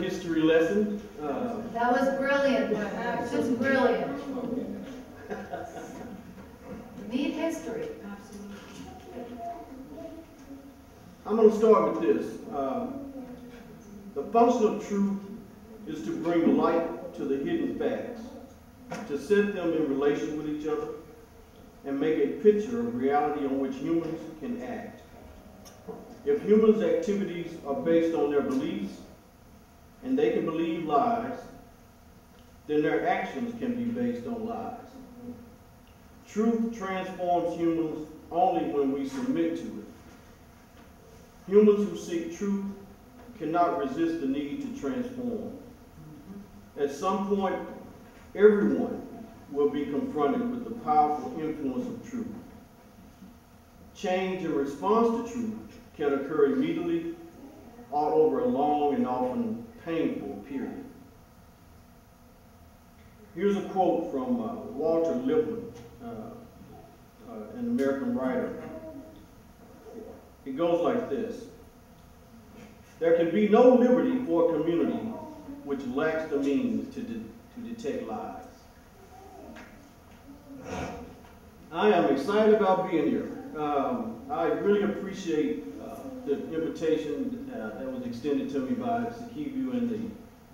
History lesson. That was brilliant. Just brilliant. We need history. I'm going to start with this. The function of truth is to bring light to the hidden facts, to set them in relation with each other, and make a picture of reality on which humans can act. If humans' activities are based on their beliefs, and they can believe lies, then their actions can be based on lies. Truth transforms humans only when we submit to it. Humans who seek truth cannot resist the need to transform. At some point, everyone will be confronted with the powerful influence of truth. Change in response to truth can occur immediately or over a long and often painful period. Here's a quote from Walter Lippmann, an American writer. It goes like this: "There can be no liberty for a community which lacks the means to detect lies." I am excited about being here. I really appreciate the invitation that was extended to me by Sikivu and the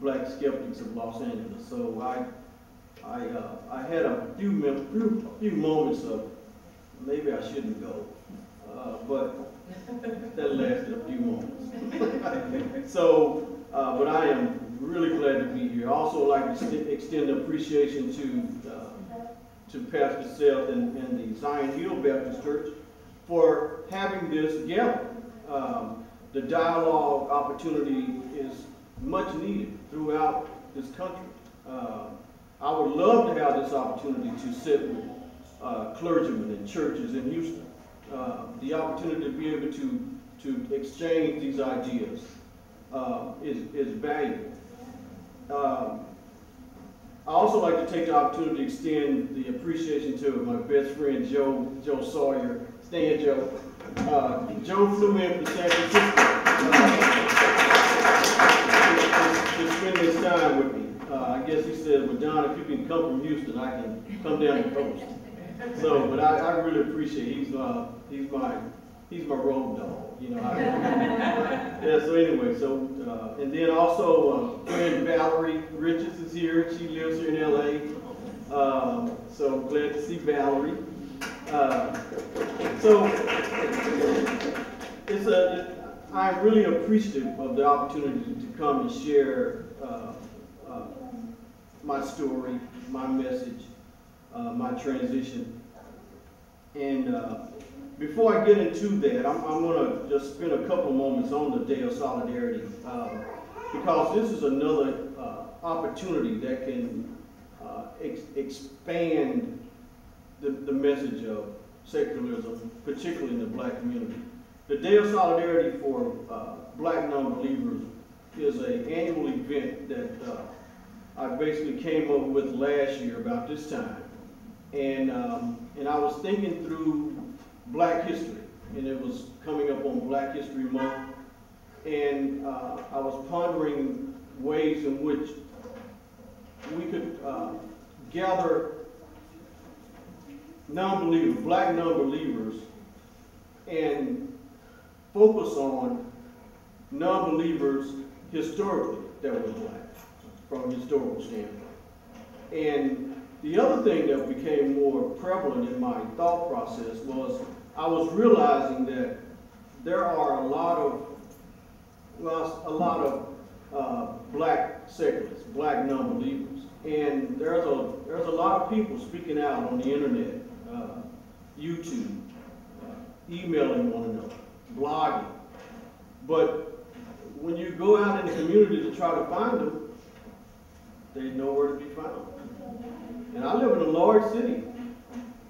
Black Skeptics of Los Angeles. So I had a few moments of maybe I shouldn't go, but that lasted a few moments. So, but I am really glad to be here. I also like to extend appreciation to Pastor Seth and the Zion Hill Baptist Church for having this gathering. The dialogue opportunity is much needed throughout this country. I would love to have this opportunity to sit with clergymen and churches in Houston. The opportunity to be able to exchange these ideas is valuable. I also like to take the opportunity to extend the appreciation to my best friend Joe Sawyer. Stand, Joe. Joe flew in from San Francisco to spend this time with me. I guess he said, "Well, Don, if you can come from Houston, I can come down the coast." So, but I really appreciate it. He's my road dog, you know. Yeah. So anyway, and then also friend Valerie Richards is here. She lives here in LA. So glad to see Valerie. I'm really appreciative of the opportunity to come and share my story, my message, my transition. And before I get into that, I'm going to just spend a couple moments on the Day of Solidarity because this is another opportunity that can expand the message of secularism, particularly in the Black community. The Day of Solidarity for Black non-believers is an annual event that I basically came up with last year about this time. And I was thinking through Black history, and it was coming up on Black History Month. And I was pondering ways in which we could gather non-believers, Black non-believers, and focus on non-believers historically that were Black, from a historical standpoint. And the other thing that became more prevalent in my thought process was I was realizing that there are a lot of Black secularists, Black non-believers, and there's a lot of people speaking out on the internet, YouTube, emailing one another, blogging. But when you go out in the community to try to find them, they're nowhere to be found. And I live in a large city,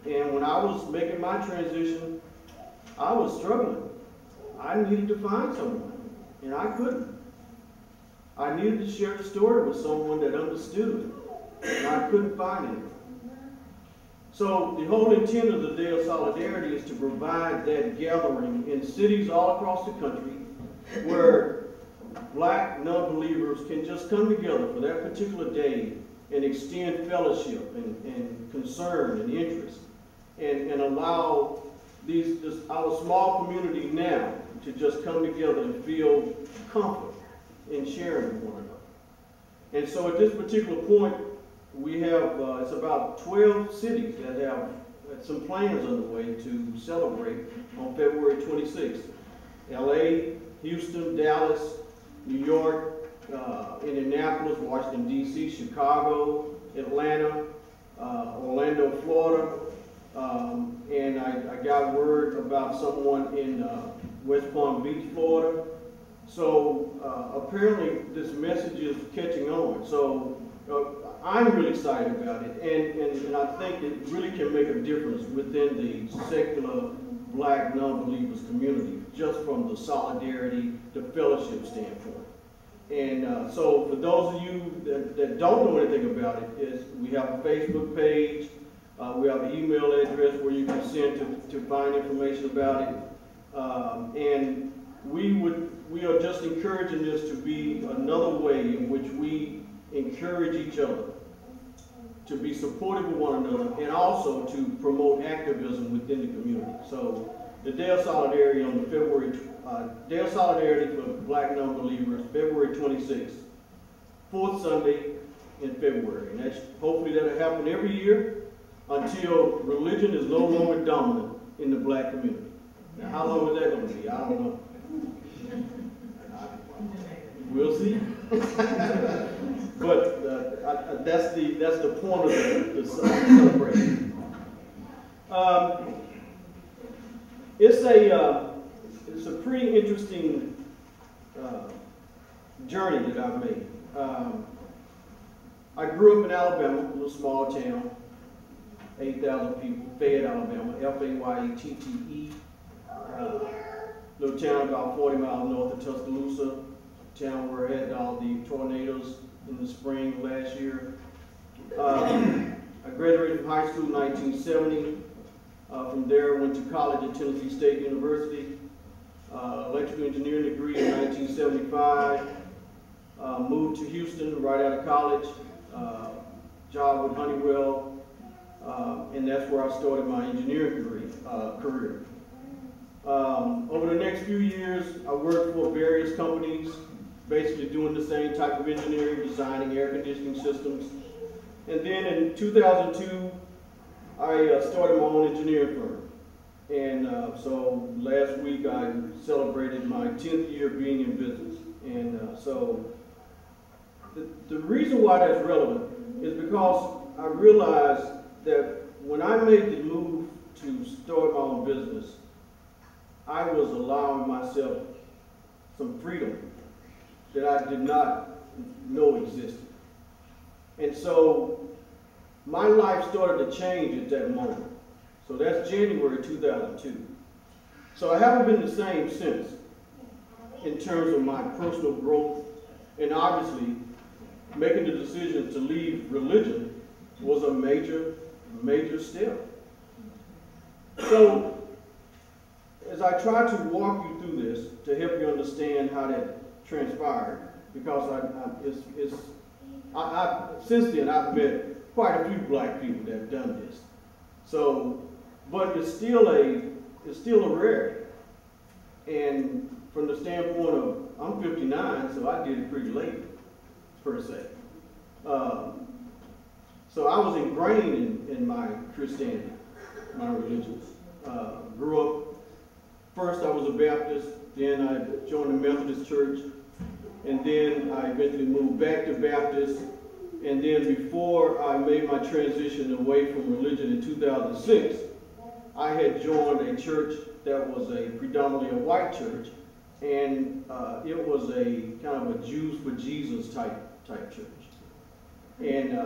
and when I was making my transition, I was struggling. I needed to find someone, and I couldn't. I needed to share the story with someone that understood, and I couldn't find anyone. So the whole intent of the Day of Solidarity is to provide that gathering in cities all across the country where black non-believers can just come together for that particular day and extend fellowship and concern and interest and allow our small community now to just come together and feel comfort in sharing with one another. And so at this particular point, we have, it's about 12 cities that have some plans underway to celebrate on February 26th. LA, Houston, Dallas, New York, Indianapolis, Washington, D.C., Chicago, Atlanta, Orlando, Florida, and I got word about someone in West Palm Beach, Florida. So apparently this message is catching on. So I'm really excited about it, and I think it really can make a difference within the secular black non-believers community, just from the solidarity, the fellowship standpoint. And so for those of you that don't know anything about it, is we have a Facebook page, we have an email address where you can send to find information about it, and we are just encouraging this to be another way in which we encourage each other to be supportive of one another and also to promote activism within the community. So the Day of Solidarity on the Day of Solidarity for Black non-believers, February 26th, fourth Sunday in February. And hopefully that'll happen every year until religion is no longer dominant in the black community. Now, how long is that going to be? I don't know. We'll see. But that's the point of the celebration. It's a pretty interesting journey that I've made. I grew up in Alabama, a little small town, 8,000 people, Fayette, Alabama, F-A-Y-E-T-T-E. Little town about 40 miles north of Tuscaloosa, town where I had all the tornadoes in the spring last year. I graduated from high school in 1970. From there, I went to college at Tennessee State University. Electrical engineering degree in 1975. Moved to Houston right out of college. Job with Honeywell. And that's where I started my engineering career. Over the next few years, I worked for various companies, basically doing the same type of engineering, designing air conditioning systems. And then in 2002, I started my own engineering firm. And so last week I celebrated my 10th year being in business. And so the reason why that's relevant is because I realized that when I made the move to start my own business, I was allowing myself some freedom that I did not know existed. And so my life started to change at that moment. So that's January 2002. So I haven't been the same since in terms of my personal growth, and obviously making the decision to leave religion was a major step. So as I try to walk you through this to help you understand how that transpired, because since then I've met quite a few black people that have done this. So, but it's still a rarity. And from the standpoint of, I'm 59, so I did it pretty late, per se. So I was ingrained in my Christianity, my religion. Grew up, first I was a Baptist, then I joined the Methodist Church, and then I eventually moved back to Baptist. And then before I made my transition away from religion in 2006, I had joined a church that was predominantly a white church, and it was a kind of a Jews for Jesus type church. And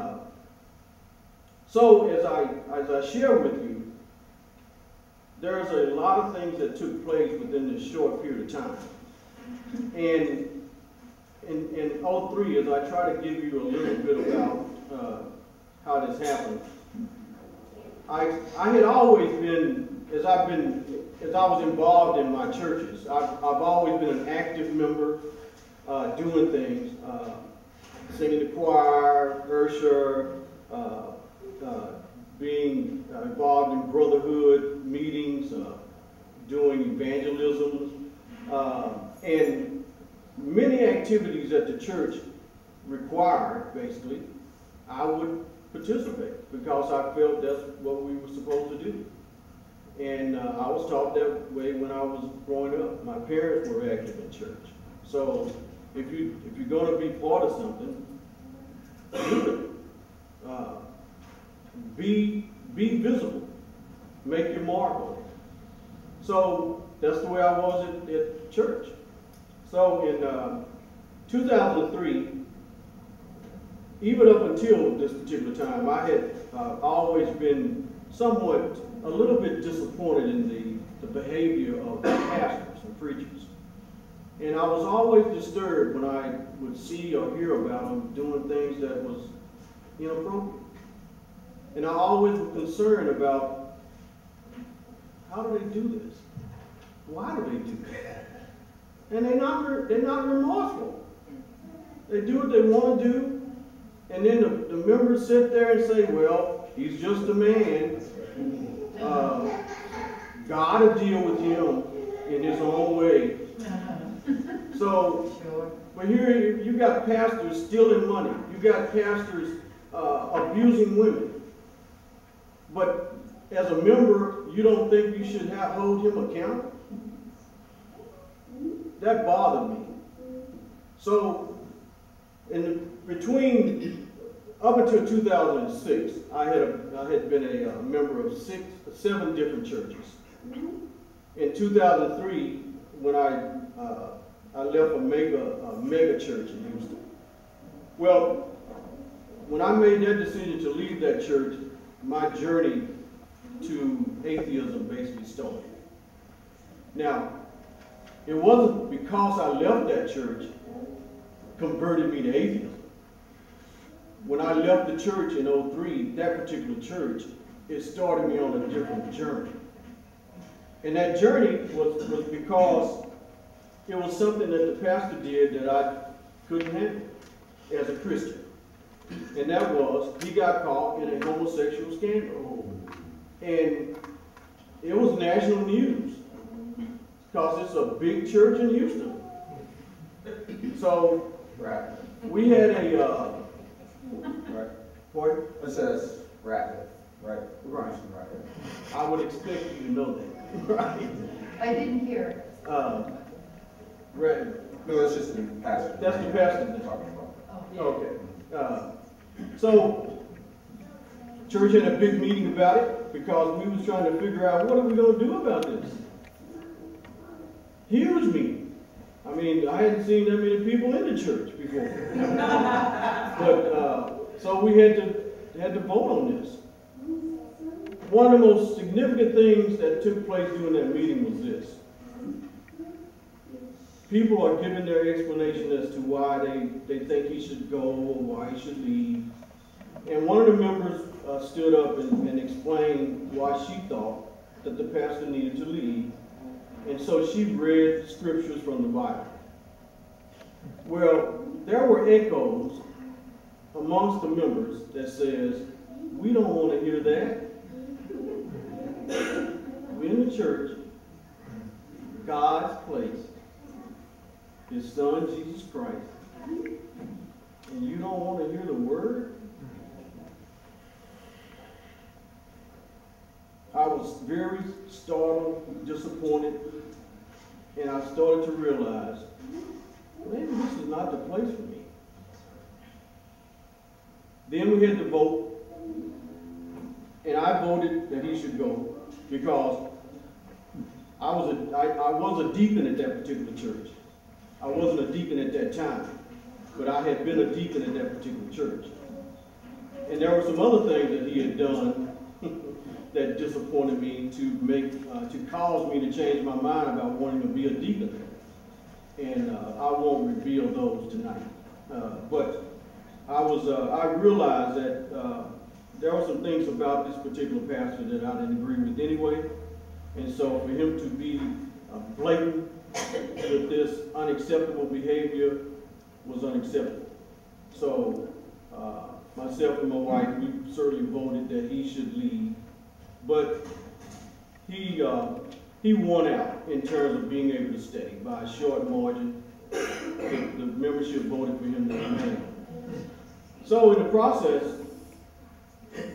so as I share with you, there's a lot of things that took place within this short period of time. And in 2003, as I try to give you a little bit about how this happened, I had always been, as I was involved in my churches, I've always been an active member. doing things, singing the choir, Ursher, being involved in brotherhood meetings, doing evangelism, and many activities that the church required, basically, I would participate because I felt that's what we were supposed to do. And I was taught that way when I was growing up. My parents were active in church. So if you're going to be part of something, do it. Be visible. Make your mark on it. So that's the way I was at church. So in 2003, even up until this particular time, I had always been somewhat, a little bit disappointed in the behavior of the pastors and preachers. And I was always disturbed when I would see or hear about them doing things that was inappropriate. And I always was concerned about, how do they do this? Why do they do that? And they're not remorseful. They do what they want to do, and then the members sit there and say, well, he's just a man. God will deal with him in his own way. So, but here you got pastors stealing money. You got pastors abusing women. But as a member, you don't think you should hold him accountable? That bothered me. So, between up until 2006, I had been a member of 7 different churches. In 2003, when I left a mega church in Houston. Well, when I made that decision to leave that church, my journey to atheism basically started. Now, it wasn't because I left that church converted me to atheism. When I left the church in 2003, that particular church, it started me on a different journey. And that journey was because it was something that the pastor did that I couldn't handle as a Christian. And that was, he got caught in a homosexual scandal. And it was national news because it's a big church in Houston. So, we had a, pardon? It says rapid, right? Right. I would expect you to know that, right? I didn't hear it. Right. No, that's just the pastor. That's the pastor they're talking about. Oh, okay. So, church had a big meeting about it because we was trying to figure out what are we going to do about this. Huge meeting. I mean, I hadn't seen that many people in the church before. But so we had to vote on this. One of the most significant things that took place during that meeting was this. People are giving their explanation as to why they think he should go or why he should leave. And one of the members stood up and explained why she thought that the pastor needed to leave. And so she read scriptures from the Bible. Well, there were echoes amongst the members that says, we don't want to hear that. We're in the church, God's place, His Son, Jesus Christ, and you don't want to hear the word? I was very startled, disappointed, and I started to realize, maybe this is not the place for me. Then we had to vote, and I voted that he should go because I was a deacon at that particular church. I wasn't a deacon at that time, but I had been a deacon at that particular church. And there were some other things that he had done that disappointed me to cause me to change my mind about wanting to be a deacon. And I won't reveal those tonight. But I realized that there were some things about this particular pastor that I didn't agree with anyway. And so for him to be blatant with this unacceptable behavior was unacceptable. So myself and my wife, we certainly voted that he should leave. But he won out in terms of being able to stay by a short margin. The membership voted for him to remain. So in the process,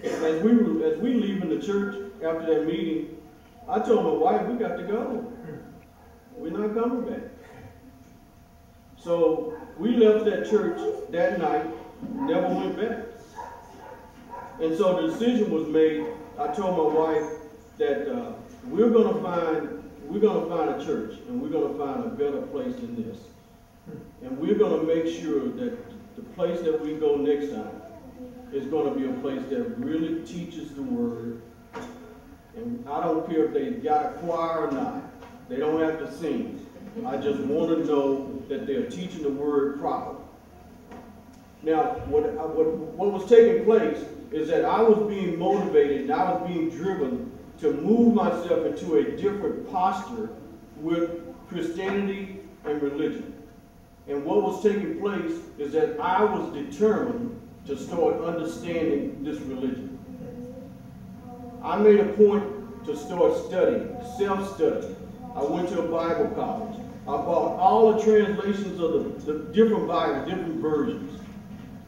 as we leaving the church after that meeting, I told my wife, we got to go. We're not coming back. So we left that church that night, never went back. And so the decision was made. I told my wife that we're gonna find a church, and we're gonna find a better place than this. And we're gonna make sure that the place that we go next time is gonna be a place that really teaches the word. And I don't care if they got a choir or not. They don't have to sing. I just want to know that they're teaching the word properly. Now, what was taking place is that I was being motivated and I was being driven to move myself into a different posture with Christianity and religion. And what was taking place is that I was determined to start understanding this religion. I made a point to start studying, self-study. I went to a Bible college. I bought all the translations of the different Bibles, different versions.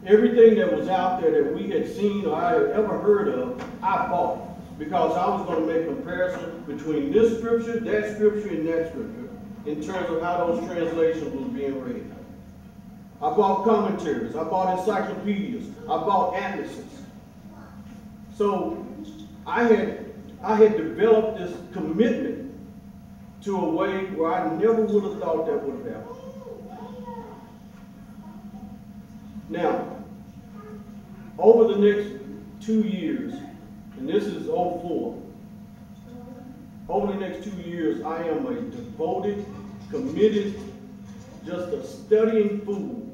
Everything that was out there that we had seen or I had ever heard of, I bought. Because I was going to make a comparison between this scripture, and that scripture, in terms of how those translations were being read. I bought commentaries. I bought encyclopedias. I bought atlases. So I had developed this commitment to a way where I never would have thought that would have happened. Now, over the next 2 years, and this is 04, over the next 2 years, I am a devoted, committed, just a studying fool.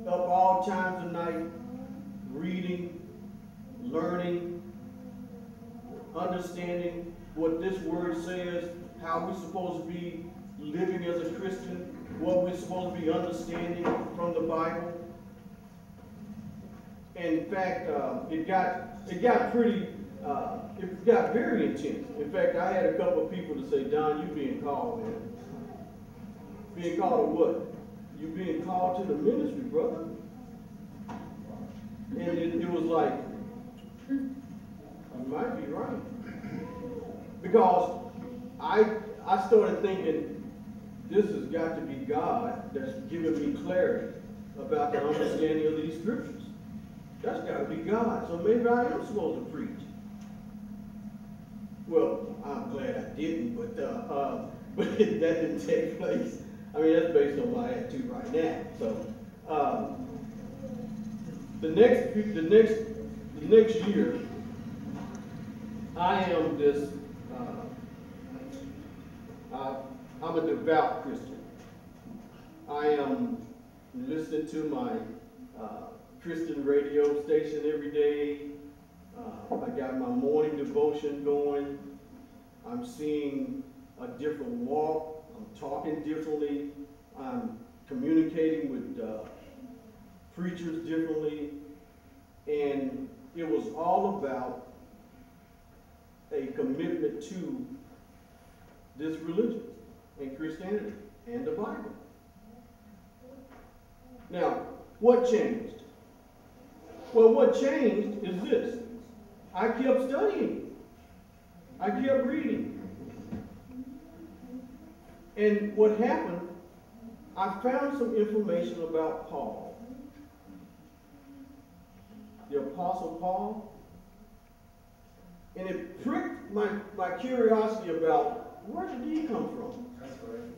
Up all times of night, reading, learning, understanding what this word says, how we're supposed to be living as a Christian, what we're supposed to be understanding from the Bible. In fact, it got very intense. In fact, I had a couple of people to say, Don, you being called, man. Being called to what? You being called to the ministry, brother. And it was like, you might be right. Because I started thinking, this has got to be God that's giving me clarity about the understanding of these scriptures. That's got to be God. So maybe I am supposed to preach. Well, I'm glad I didn't, but that didn't take place. I mean, that's based on my attitude right now. So the next year, I am this. I'm a devout Christian. I am listening to my Christian radio station every day. I got my morning devotion going. I'm seeing a different walk. I'm talking differently. I'm communicating with preachers differently. And it was all about a commitment to this religion and Christianity and the Bible. Now, what changed? Well, what changed is this. I kept studying. I kept reading. And what happened, I found some information about Paul. The Apostle Paul. And it pricked my curiosity about where did he come from? That's right.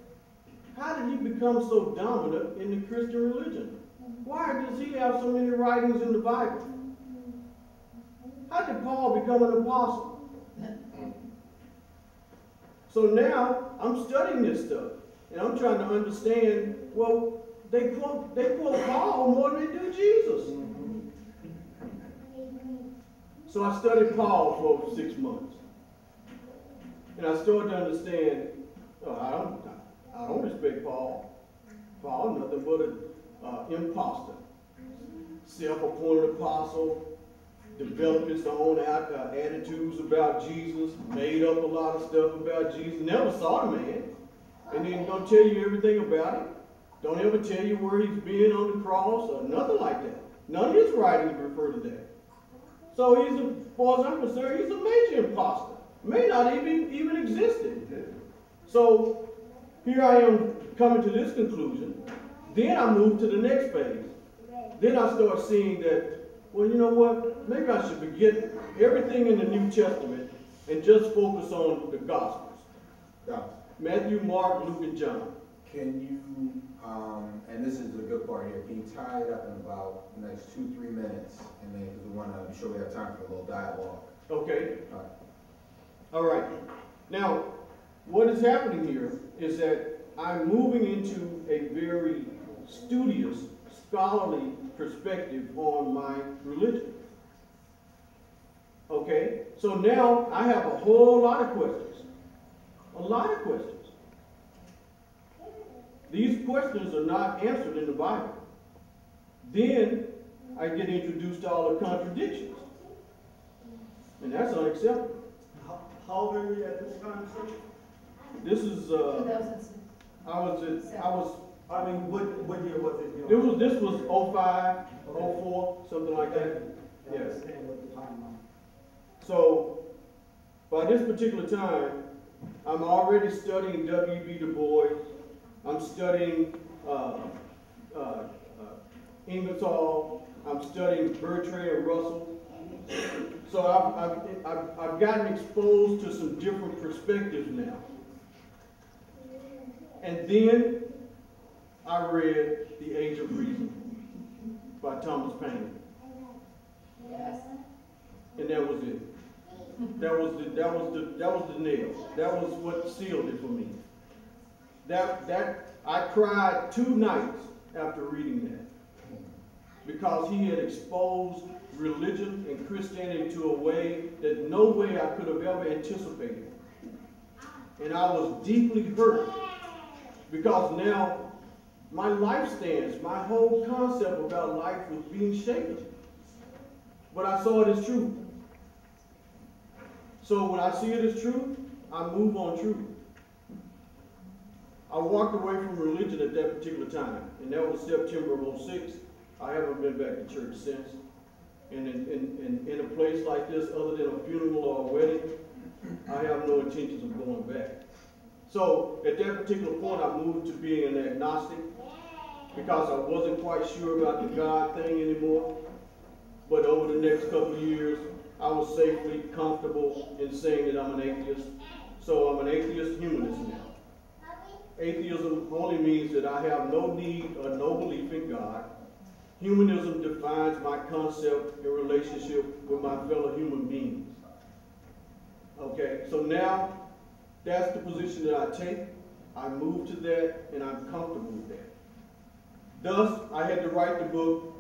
How did he become so dominant in the Christian religion? Why does he have so many writings in the Bible? How did Paul become an apostle? So now I'm studying this stuff, and I'm trying to understand, well, they quote Paul more than they do Jesus. So I studied Paul for over 6 months. And I started to understand, I don't respect Paul. Paul, nothing but an imposter, self-appointed apostle, developed his own attitudes about Jesus, made up a lot of stuff about Jesus, never saw the man, and then don't tell you everything about it. Don't ever tell you where he's been on the cross or nothing like that. None of his writings refer to that. So he's, as far as I'm concerned, he's a major imposter. May not even existed. So here I am coming to this conclusion. Then I move to the next phase. Then I start seeing that, well, you know what? Maybe I should forget everything in the New Testament and just focus on the Gospels. Yeah. Matthew, Mark, Luke, and John. Can you, and this is the good part here, can you tie it up in about the next 2-3 minutes? And then, because we want to be sure we have time for a little dialogue. Okay. All right. All right. Now, what is happening here is that I'm moving into a very studious, scholarly perspective on my religion. Okay? So now I have a whole lot of questions. A lot of questions. These questions are not answered in the Bible. Then I get introduced to all the contradictions. And that's unacceptable. How old are you at this time, sir? This is, 2006. I mean, what year was it? This was 05, 04, something like that. I Yes. understand what the timeline. So, by this particular time, I'm already studying W.B. Du Bois. I'm studying Ingersoll. I'm studying Bertrand Russell. So I've gotten exposed to some different perspectives now. And then I read The Age of Reason by Thomas Paine. Yes. And that was it. That was the nail. That was what sealed it for me. I cried 2 nights after reading that, because he had exposed religion and Christianity to a way that no way I could have ever anticipated. And I was deeply hurt, because now my life stance, my whole concept about life was being shaken. But I saw it as truth. So when I see it as truth, I move on truth. I walked away from religion at that particular time, and that was September of 06. I haven't been back to church since. And in a place like this, other than a funeral or a wedding, I have no intentions of going back. So at that particular point, I moved to being an agnostic, because I wasn't quite sure about the God thing anymore. But over the next couple of years, I was safely comfortable in saying that I'm an atheist. So I'm an atheist humanist now. Atheism only means that I have no need or no belief in God. Humanism defines my concept in relationship with my fellow human beings. Okay, so now that's the position that I take. I move to that, and I'm comfortable with that. Thus, I had to write the book.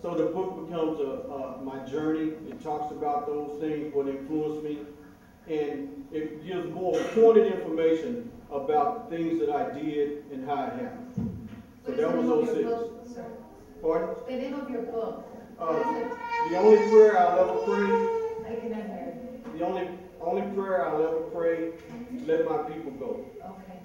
So the book becomes my journey. It talks about those things, what influenced me, and it gives more pointed information about the things that I did and how it happened. So that was 06. Pardon? The name of your book. The only prayer I'll ever pray. I cannot hear. The only prayer I'll ever pray. Let my people go. Okay.